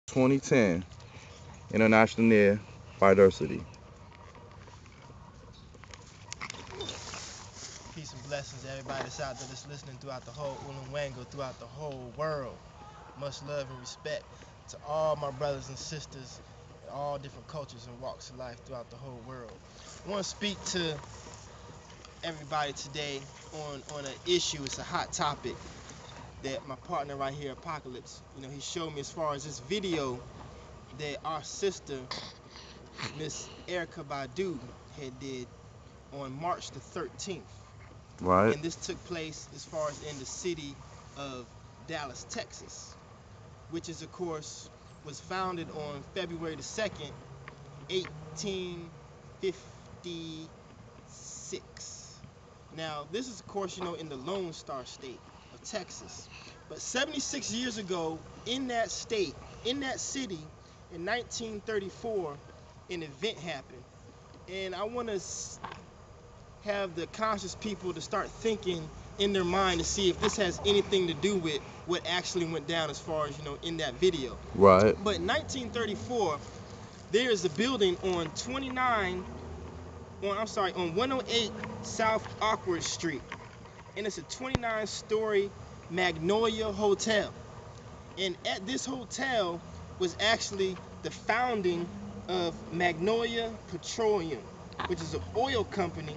2010 International Year Biodiversity. Peace and blessings to everybody that's out there that's listening throughout the whole Ulimwengo, throughout the whole world. Much love and respect to all my brothers and sisters in all different cultures and walks of life throughout the whole world. I want to speak to everybody today on an issue. It's a hot topic that my partner right here, Apocalypse, he showed me as far as this video that our sister, Miss Erykah Badu, had did on March the 13th. Right. And this took place as far as in the city of Dallas, Texas, which is, of course, was founded on February the 2nd, 1856. Now, this is, of course, in the Lone Star State of Texas. But 76 years ago, in that state, in that city, in 1934, an event happened. And I want to have the conscious people to start thinking in their mind to see if this has anything to do with what actually went down as far as, in that video. Right. But in 1934, there is a building on 108 South Awkward Street. And it's a 29-story Magnolia Hotel. And at this hotel was actually the founding of Magnolia Petroleum, which is an oil company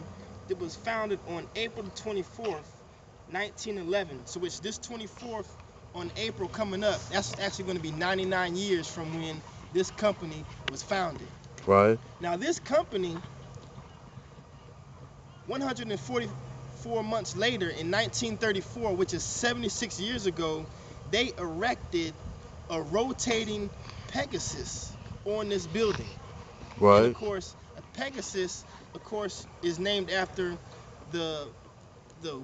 that was founded on April 24th, 1911. So which this 24th on April coming up, that's actually going to be 99 years from when this company was founded. Right. Now this company, 144 months later in 1934, which is 76 years ago, they erected a rotating Pegasus on this building. Right. And of course, a Pegasus, of course, is named after the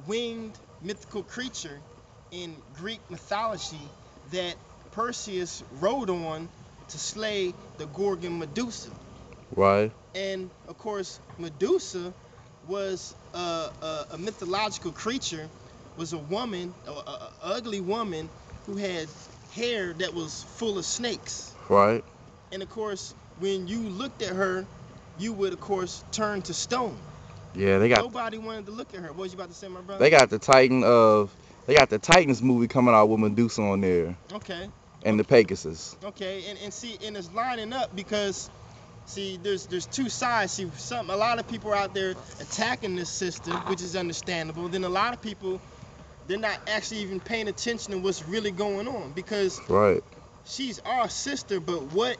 winged mythical creature in Greek mythology that Perseus rode on to slay the Gorgon Medusa. Right. And of course, Medusa was a mythological creature, was a woman, a ugly woman who had hair that was full of snakes. Right. And of course, when you looked at her, you would, of course, turn to stone. Yeah, they got. Nobody wanted to look at her. What was you about to say, my brother? They got the Titans movie coming out with Medusa on there. Okay. And the Pegasus. Okay, and see, and it's lining up because, see, there's two sides. See, a lot of people are out there attacking this sister, which is understandable. Then a lot of people, they're not actually even paying attention to what's really going on because right. She's our sister, but what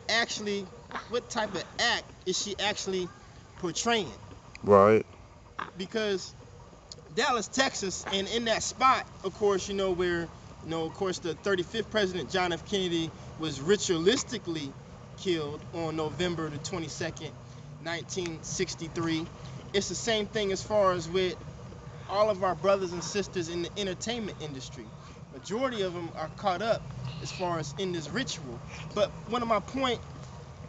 type of act is she actually portraying? Right. Because Dallas, Texas, and in that spot, of course, where, of course, the 35th President John F. Kennedy was ritualistically killed on November the 22nd, 1963. It's the same thing as far as with all of our brothers and sisters in the entertainment industry. Majority of them are caught up as far as in this ritual. But one of my point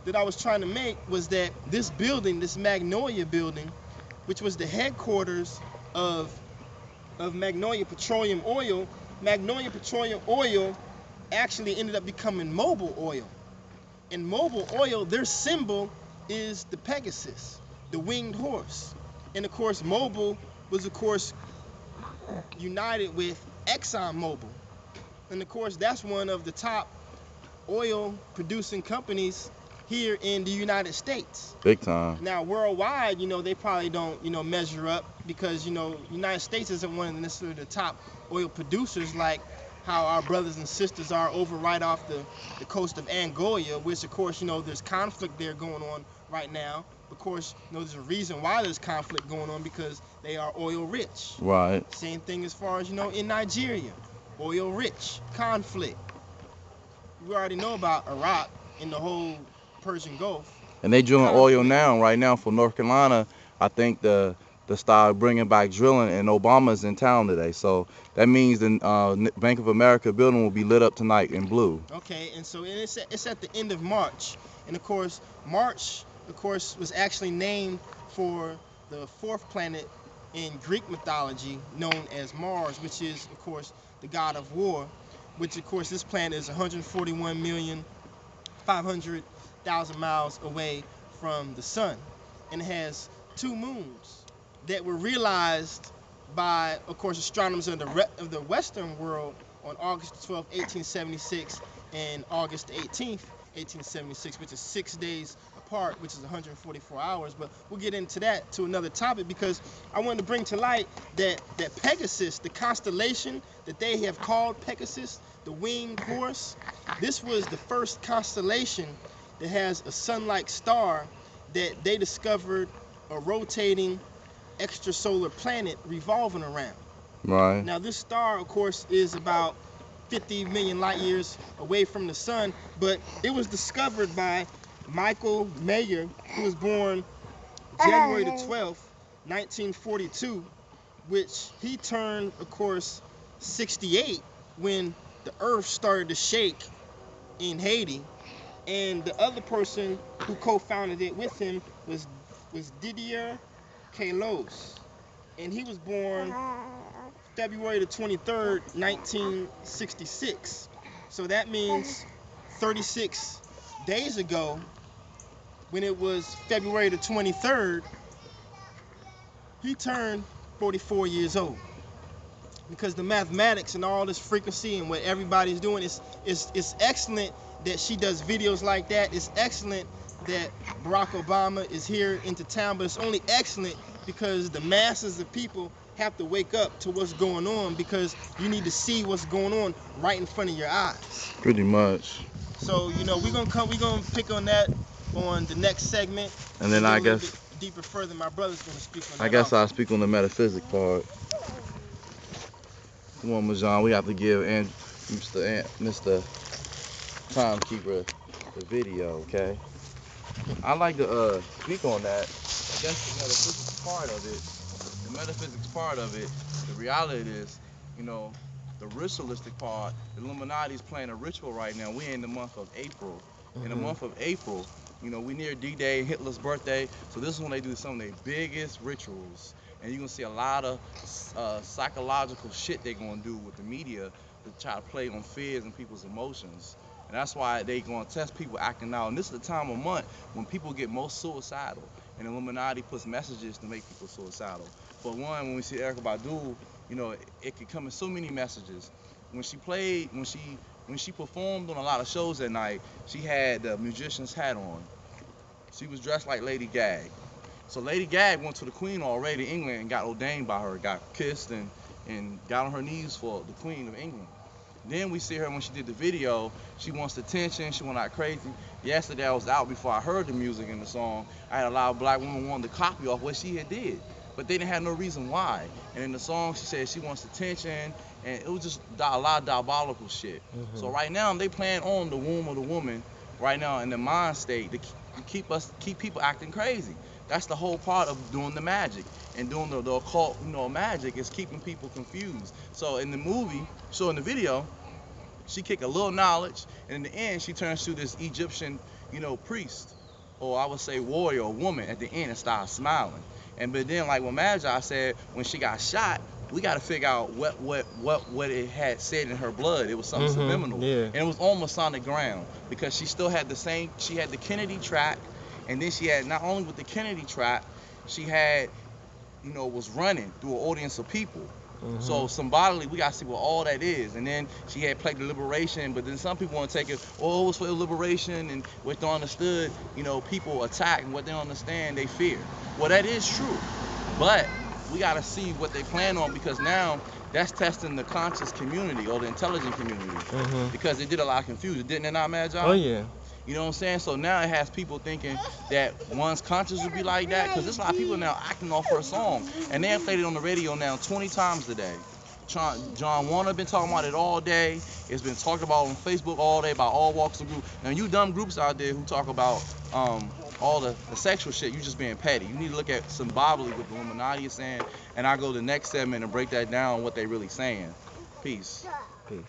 that I was trying to make was that this building, this Magnolia building, which was the headquarters of Magnolia Petroleum Oil actually ended up becoming Mobil Oil. And Mobil Oil, their symbol is the Pegasus, the winged horse. And of course, Mobil was, of course, united with ExxonMobil. And of course, that's one of the top oil producing companies here in the United States. Big time. Now, worldwide, they probably don't, measure up because, United States isn't one of necessarily the top oil producers like how our brothers and sisters are over right off the coast of Angola, which, of course, there's conflict there going on right now. Of course, there's a reason why there's conflict going on because they are oil rich. Right. Same thing as far as, in Nigeria. Oil rich, conflict. We already know about Iraq and the whole Persian Gulf. And they drilling oil now, right now for North Carolina. I think the start bringing back drilling, and Obama's in town today. So that means the Bank of America building will be lit up tonight in blue. Okay, and so it's at the end of March. And of course, March, was actually named for the fourth planet in Greek mythology known as Mars, which is, of course, the god of war, which, of course, this planet is 141 million 500,000 miles away from the sun, and it has 2 moons that were realized by, of course, astronomers of the Western world on August 12, 1876, and August 18th, 1876, which is 6 days apart, which is 144 hours. But we'll get into that to another topic, because I wanted to bring to light that Pegasus, the constellation that they have called Pegasus, the winged horse, this was the first constellation that has a sun-like star that they discovered a rotating extrasolar planet revolving around. Right. Now, this star, of course, is about 50 million light years away from the sun, but it was discovered by Michael Mayer, who was born January the 12th, 1942, which he turned, of course, 68 when the earth started to shake in Haiti. And the other person who co-founded it with him was Didier Queloz, and he was born February the 23rd, 1966. So that means 36 days ago, when it was February the 23rd, he turned 44 years old. Because the mathematics and all this frequency and what everybody's doing is excellent that she does videos like that. It's excellent that Barack Obama is here into town, but it's only excellent because the masses of people have to wake up to what's going on, because you need to see what's going on right in front of your eyes. Pretty much. So, we're gonna pick on that on the next segment. And then I guess deeper further, my brother's gonna speak on that. I guess also. I'll speak on the metaphysic part. Come on, Majan, we have to give Mr. Timekeeper the video, okay? I like to speak on that. I guess the metaphysics part of it. The metaphysics part of it, the reality is, the ritualistic part, the Illuminati's playing a ritual right now. We're in the month of April. In the month of April, we near D-Day, Hitler's birthday, so this is when they do some of their biggest rituals. And you're going to see a lot of psychological shit they're going to do with the media to try to play on fears and people's emotions. And that's why they're going to test people acting out. And this is the time of month when people get most suicidal. And the Illuminati puts messages to make people suicidal. For one, when we see Erykah Badu, it could come in so many messages. When she performed on a lot of shows that night, she had the musician's hat on. She was dressed like Lady Gag. So Lady Gag went to the Queen already in England and got ordained by her, got kissed and got on her knees for the Queen of England. Then we see her when she did the video, she wants attention, she went out crazy. Yesterday I was out before I heard the music in the song. I had a lot of black women wanting to copy off what she had did, but they didn't have no reason why. And in the song she said she wants attention, and it was just a lot of diabolical shit. So right now they playing on the womb of the woman right now in the mind state to keep people acting crazy. That's the whole part of doing the magic and doing the occult, magic is keeping people confused. So in the movie, in the video, she kick a little knowledge, and in the end, she turns to this Egyptian, priest, or I would say warrior or woman at the end, and starts smiling. But then, like what Magi said, when she got shot, we got to figure out what it had said in her blood. It was something subliminal, and it was on Masonic ground, because she still had she had the Kennedy track. And then she had, not only with the Kennedy trap, she had, was running through an audience of people. So symbolically, we got to see what all that is. And then she had played the liberation, but then some people want to take it, it was for the liberation, and what they understood, people attack, and what they don't understand, they fear. Well, that is true, but we got to see what they plan on, because now that's testing the conscious community or the intelligent community, because they did a lot of confusion, didn't it not, Mad John? Oh, yeah. You know what I'm saying? So now it has people thinking that one's conscious would be like that, because there's a lot of people now acting off her song. And they have played it on the radio now 20 times today. John Warner been talking about it all day. It's been talked about on Facebook all day by all walks of group. And you dumb groups out there who talk about all the sexual shit, you just being petty. You need to look at symbolically what the Illuminati is saying. And I go to the next segment and break that down, what they really saying. Peace. Peace.